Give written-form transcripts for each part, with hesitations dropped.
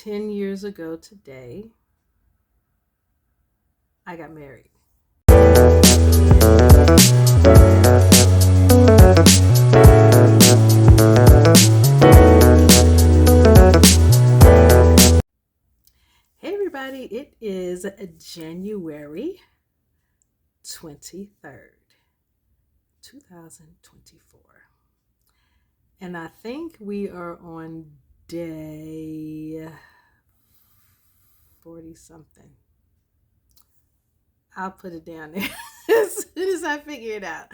10 years ago today, I got married. Hey, everybody, it is January 23rd, 2024. And I think we are on day 40 something. I'll put it down there as soon as I figure it out.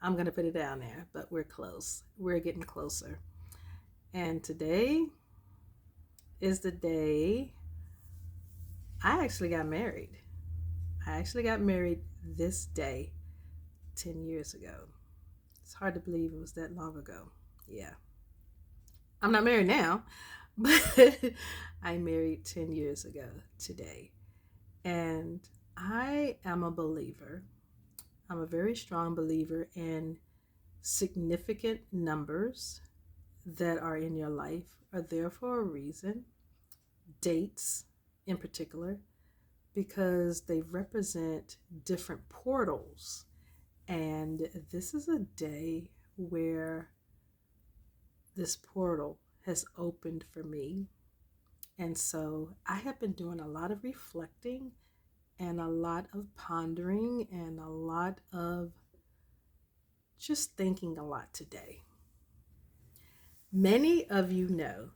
I'm going to put it down there, but we're close. We're getting closer. And today is the day I actually got married. I actually got married this day 10 years ago. It's hard to believe it was that long ago. Yeah. I'm not married now, but I married 10 years ago today. And I am a believer. I'm a very strong believer in significant numbers that are in your life are there for a reason. Dates in particular, because they represent different portals. And this is a day where this portal has opened for me. And so I have been doing a lot of reflecting and a lot of pondering and a lot of just thinking a lot today. Many of you know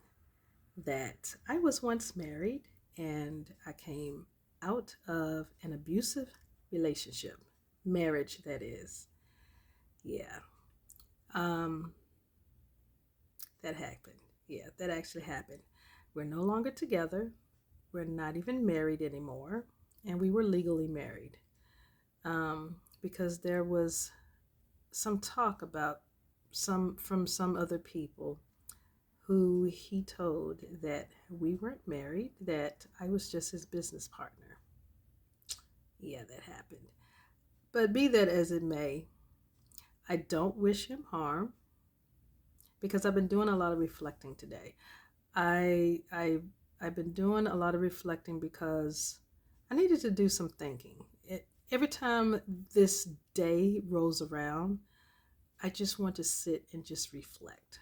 that I was once married and I came out of an abusive relationship, marriage that is. Yeah. That happened. Yeah, that actually happened. We're no longer together. We're not even married anymore. And we were legally married because there was some talk about from some other people who he told that we weren't married, that I was just his business partner. Yeah, that happened. But be that as it may, I don't wish him harm because I've been doing a lot of reflecting today. I've been doing a lot of reflecting because I needed to do some thinking. Every time this day rolls around, I just want to sit and just reflect.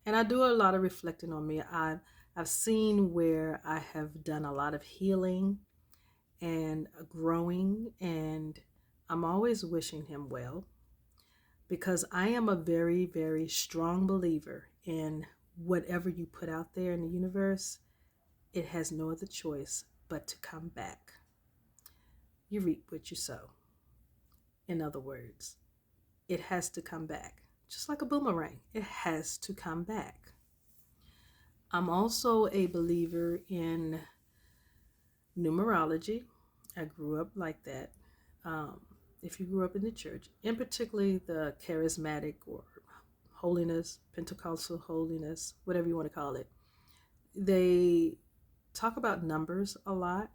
And I do a lot of reflecting on me. I've seen where I have done a lot of healing and growing, and I'm always wishing him well because I am a very, very strong believer in whatever you put out there in the universe, it has no other choice but to come back. You reap what you sow. In other words, it has to come back. Just like a boomerang, it has to come back. I'm also a believer in numerology. I grew up like that. If you grew up in the church, in particularly the charismatic or holiness, Pentecostal holiness, whatever you want to call it, they talk about numbers a lot.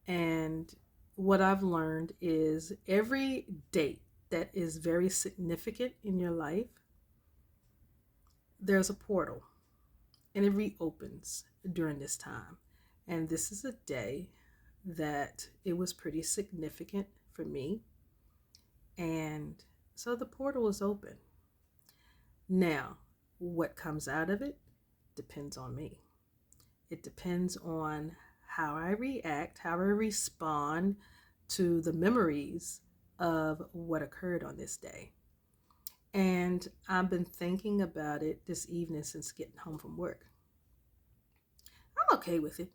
And what I've learned is every date that is very significant in your life, there's a portal and it reopens during this time. And this is a day that it was pretty significant for me. And so the portal is open. Now, what comes out of it depends on me. It depends on how I react, how I respond to the memories of what occurred on this day. And I've been thinking about it this evening since getting home from work. I'm okay with it.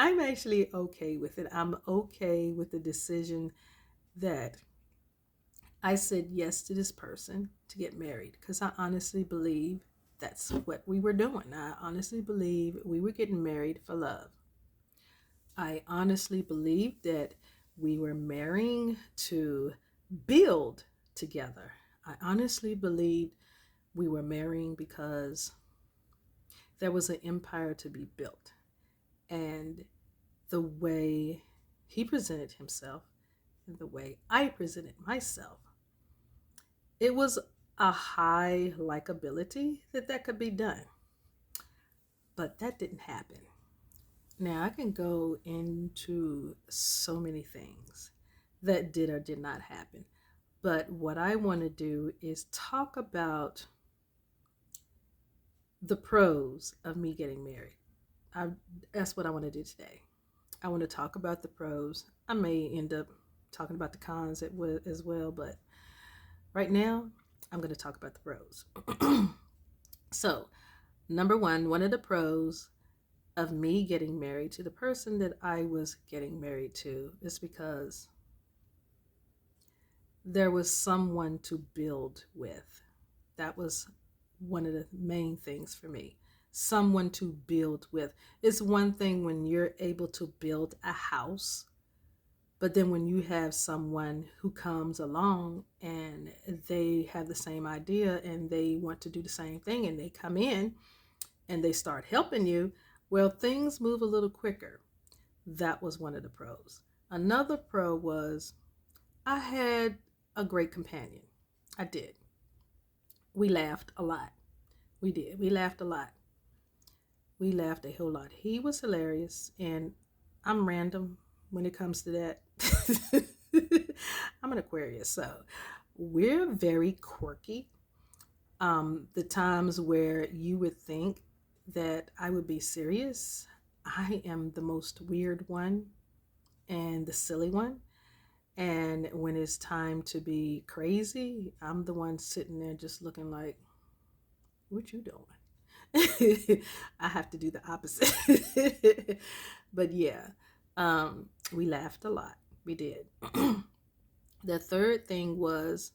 I'm actually okay with it. I'm okay with the decision that I said yes to this person to get married because I honestly believe that's what we were doing. I honestly believe we were getting married for love. I honestly believe that we were marrying to build together. I honestly believed we were marrying because there was an empire to be built. And the way he presented himself and the way I presented myself, it was a high likability that could be done. But that didn't happen. Now, I can go into so many things that did or did not happen. But what I want to do is talk about the pros of me getting married. I, that's what I want to do today. I want to talk about the pros. I may end up talking about the cons as well, but right now, I'm going to talk about the pros. So, number one of the pros of me getting married to the person that I was getting married to is because there was someone to build with. That was one of the main things for me. Someone to build with. It's one thing when you're able to build a house, but then when you have someone who comes along and they have the same idea and they want to do the same thing and they come in and they start helping you, well, things move a little quicker. That was one of the pros. Another pro was I had a great companion. I did. We laughed a lot. We did. We laughed a lot. We laughed a whole lot. He was hilarious, and I'm random when it comes to that. I'm an Aquarius, so we're very quirky. The times where you would think that I would be serious, I am the most weird one and the silly one. And when it's time to be crazy, I'm the one sitting there just looking like, what you doing? I have to do the opposite. But yeah, we laughed a lot. We did. The third thing was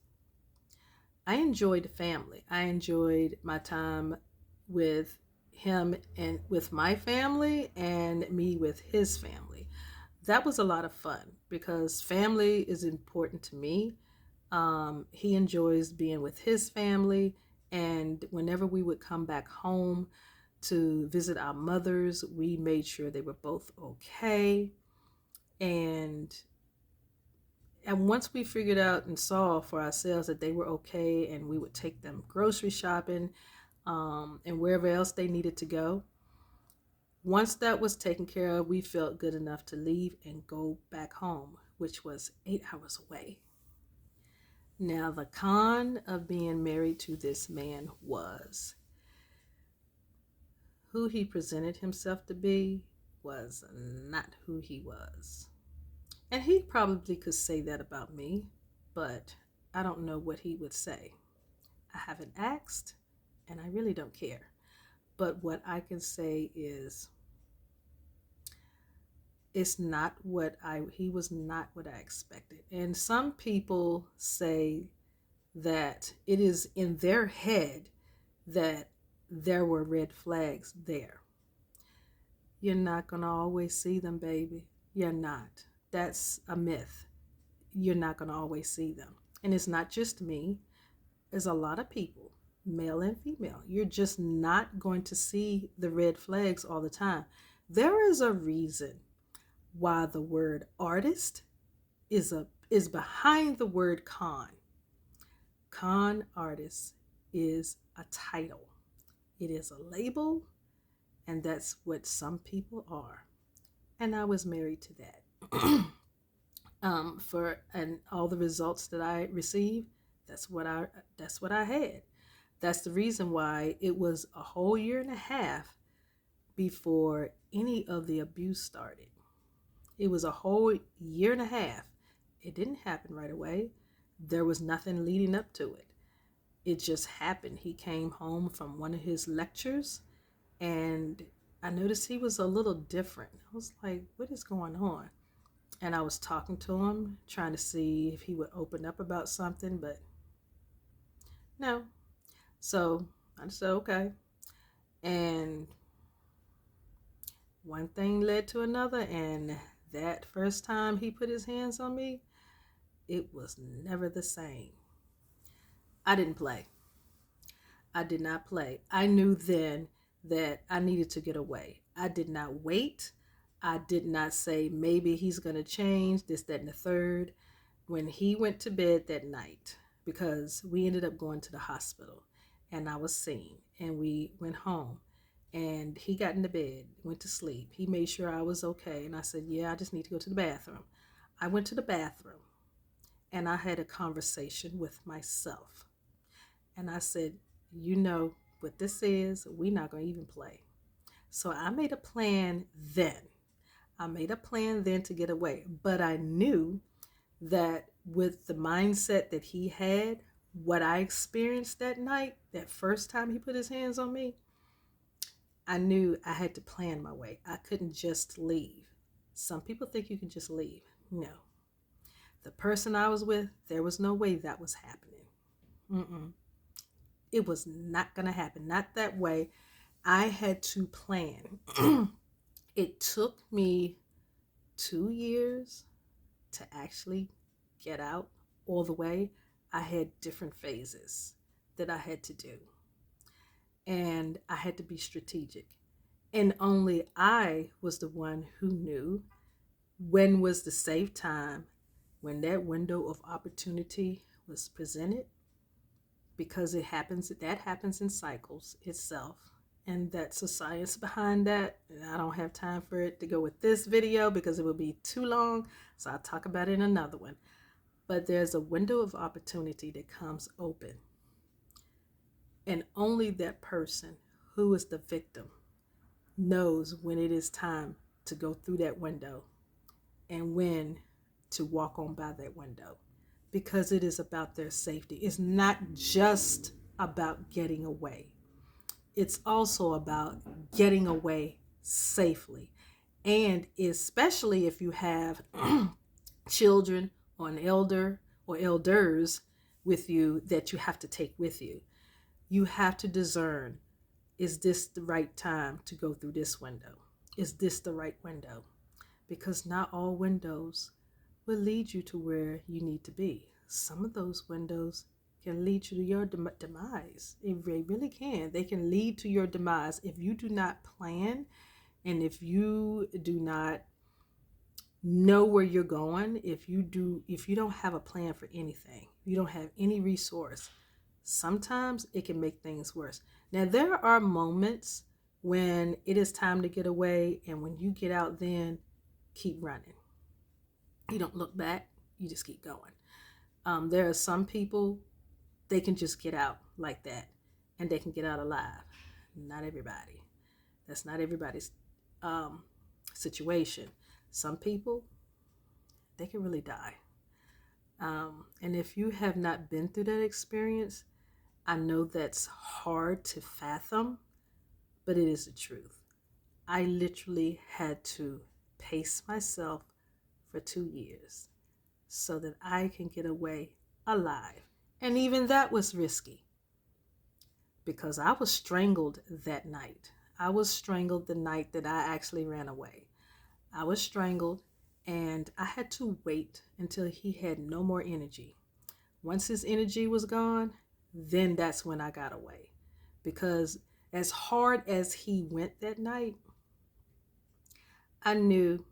I enjoyed family. I enjoyed my time with him and with my family and me with his family. That was a lot of fun because family is important to me. He enjoys being with his family, and whenever we would come back home to visit our mothers, we made sure they were both okay. And once we figured out and saw for ourselves that they were okay, and we would take them grocery shopping and wherever else they needed to go. Once that was taken care of, we felt good enough to leave and go back home, which was 8 hours away. Now, the con of being married to this man was who he presented himself to be was not who he was. And he probably could say that about me, but I don't know what he would say. I haven't asked, and I really don't care. But what I can say is he was not what I expected. And some people say that it is in their head that there were red flags there. You're not going to always see them, baby. You're not. That's a myth. You're not going to always see them. And it's not just me. There's a lot of people, male and female. You're just not going to see the red flags all the time. There is a reason why the word artist is behind the word con. Con artist is a title. It is a label, and that's what some people are. And I was married to that. And all the results that I received, that's what I had. That's the reason why it was a whole year and a half before any of the abuse started. It was a whole year and a half. It didn't happen right away. There was nothing leading up to it. It just happened. He came home from one of his lectures, and I noticed he was a little different. I was like, what is going on? And I was talking to him, trying to see if he would open up about something, but no. So I said, okay. And one thing led to another, and that first time he put his hands on me, it was never the same. I didn't play. I did not play. I knew then that I needed to get away. I did not wait. I did not say maybe he's going to change this, that, and the third. When he went to bed that night, because we ended up going to the hospital and I was seen and we went home and he got into bed, went to sleep. He made sure I was okay. And I said, yeah, I just need to go to the bathroom. I went to the bathroom and I had a conversation with myself. And I said, you know what this is? We're not going to even play. So I made a plan then. I made a plan then to get away. But I knew that with the mindset that he had, what I experienced that night, that first time he put his hands on me, I knew I had to plan my way. I couldn't just leave. Some people think you can just leave. No. The person I was with, there was no way that was happening. Mm-mm. It was not going to happen. Not that way. I had to plan. It took me 2 years to actually get out all the way. I had different phases that I had to do. And I had to be strategic. And only I was the one who knew when was the safe time, when that window of opportunity was presented, because that happens in cycles itself. And that's a science behind that. And I don't have time for it to go with this video because it will be too long. So I'll talk about it in another one. But there's a window of opportunity that comes open. And only that person who is the victim knows when it is time to go through that window and when to walk on by that window, because it is about their safety. It's not just about getting away. It's also about getting away safely. And especially if you have children or an elder or elders with you that you have to take with you, you have to discern, is this the right time to go through this window? Is this the right window? Because not all windows will lead you to where you need to be. Some of those windows can lead you to your demise. They really can. They can lead to your demise if you do not plan, and if you do not know where you're going. If you don't have a plan for anything, you don't have any resource, sometimes it can make things worse. Now, there are moments when it is time to get away, and when you get out, then keep running. You don't look back, you just keep going. There are some people, they can just get out like that and they can get out alive. Not everybody. That's not everybody's situation. Some people, they can really die. And if you have not been through that experience, I know that's hard to fathom, but it is the truth. I literally had to pace myself for 2 years so that I can get away alive. And even that was risky because I was strangled that night. I was strangled the night that I actually ran away. I was strangled and I had to wait until he had no more energy. Once his energy was gone, then that's when I got away. Because as hard as he went that night, I knew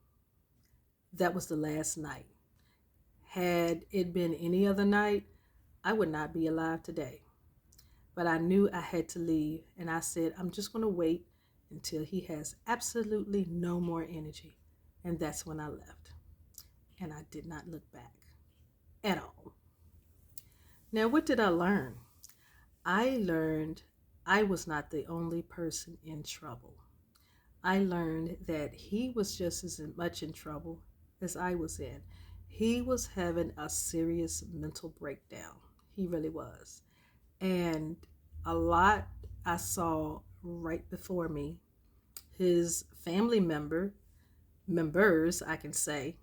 that was the last night. Had it been any other night, I would not be alive today. But I knew I had to leave, and I said, I'm just going to wait until he has absolutely no more energy. And that's when I left. And I did not look back at all. Now, what did I learn? I learned I was not the only person in trouble. I learned that he was just as much in trouble as I was in. He was having a serious mental breakdown. He really was. And a lot I saw right before me. His family members, I can say,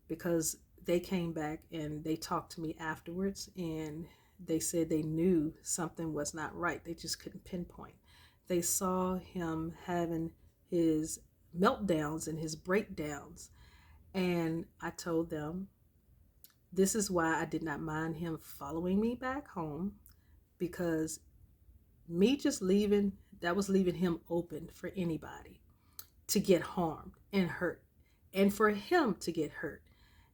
because they came back and they talked to me afterwards and they said they knew something was not right. They just couldn't pinpoint. They saw him having his meltdowns and his breakdowns. And I told them, this is why I did not mind him following me back home, because me just leaving, that was leaving him open for anybody to get harmed and hurt, and for him to get hurt.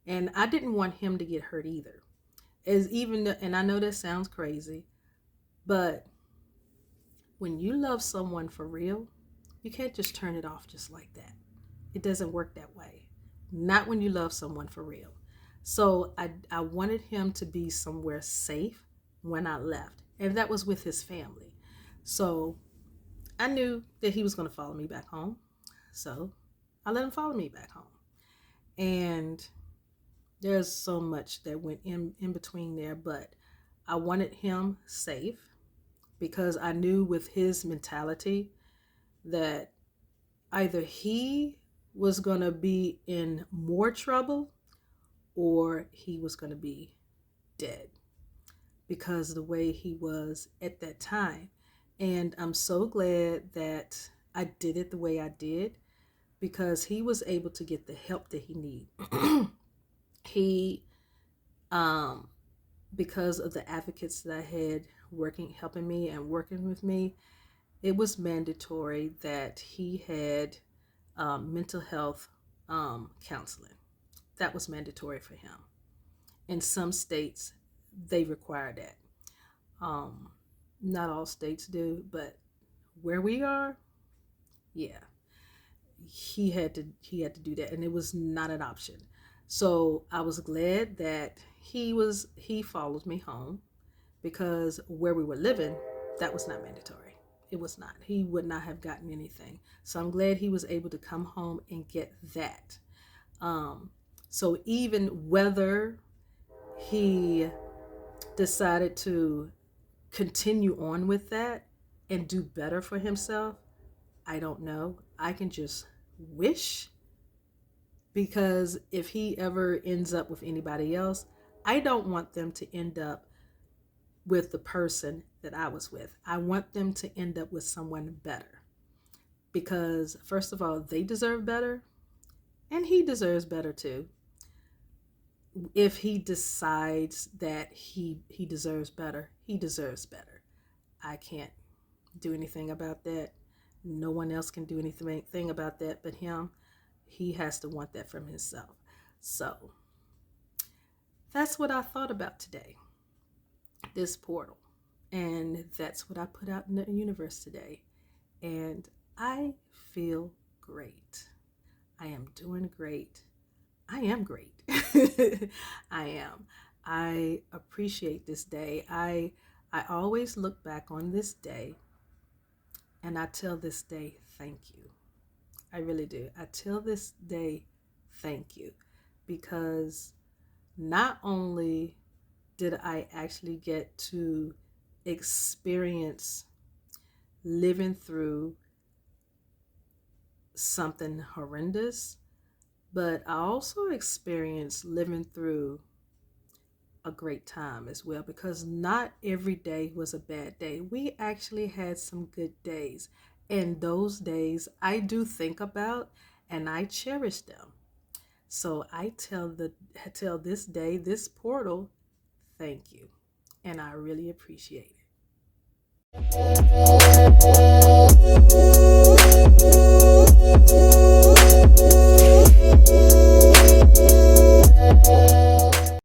And I didn't want him to get hurt either. Is even, and I know this sounds crazy, but when you love someone for real, you can't just turn it off just like that. It doesn't work that way. Not when you love someone for real. So I wanted him to be somewhere safe when I left, and that was with his family. So I knew that he was going to follow me back home. So I let him follow me back home. And there's so much that went in between there, but I wanted him safe because I knew with his mentality that either he was going to be in more trouble or he was going to be dead because of the way he was at that time. And I'm so glad that I did it the way I did because he was able to get the help that he needed. he, um, because of the advocates that I had helping me and working with me, it was mandatory that he had mental health counseling. That was mandatory for him. In some states, they require that. Um, Not all states do, but where we are, yeah, he had to do that, and it was not an option. So I was glad that he followed me home because where we were living, that was not mandatory. It was not. He would not have gotten anything. So I'm glad he was able to come home and get that. Um, so even whether he decided to continue on with that and do better for himself, I don't know. I can just wish, because if he ever ends up with anybody else, I don't want them to end up with the person that I was with. I want them to end up with someone better because, first of all, they deserve better and he deserves better too. If he decides that he deserves better, he deserves better. I can't do anything about that. No one else can do anything about that but him. He has to want that from himself. So that's what I thought about today, this portal. And that's what I put out in the universe today. And I feel great. I am doing great. I am great. I am. I appreciate this day. I always look back on this day and I tell this day thank you. I really do. I tell this day thank you because not only did I actually get to experience living through something horrendous, but I also experienced living through a great time as well because not every day was a bad day. We actually had some good days, and those days I do think about and I cherish them. So I tell this day, this portal, thank you, and I really appreciate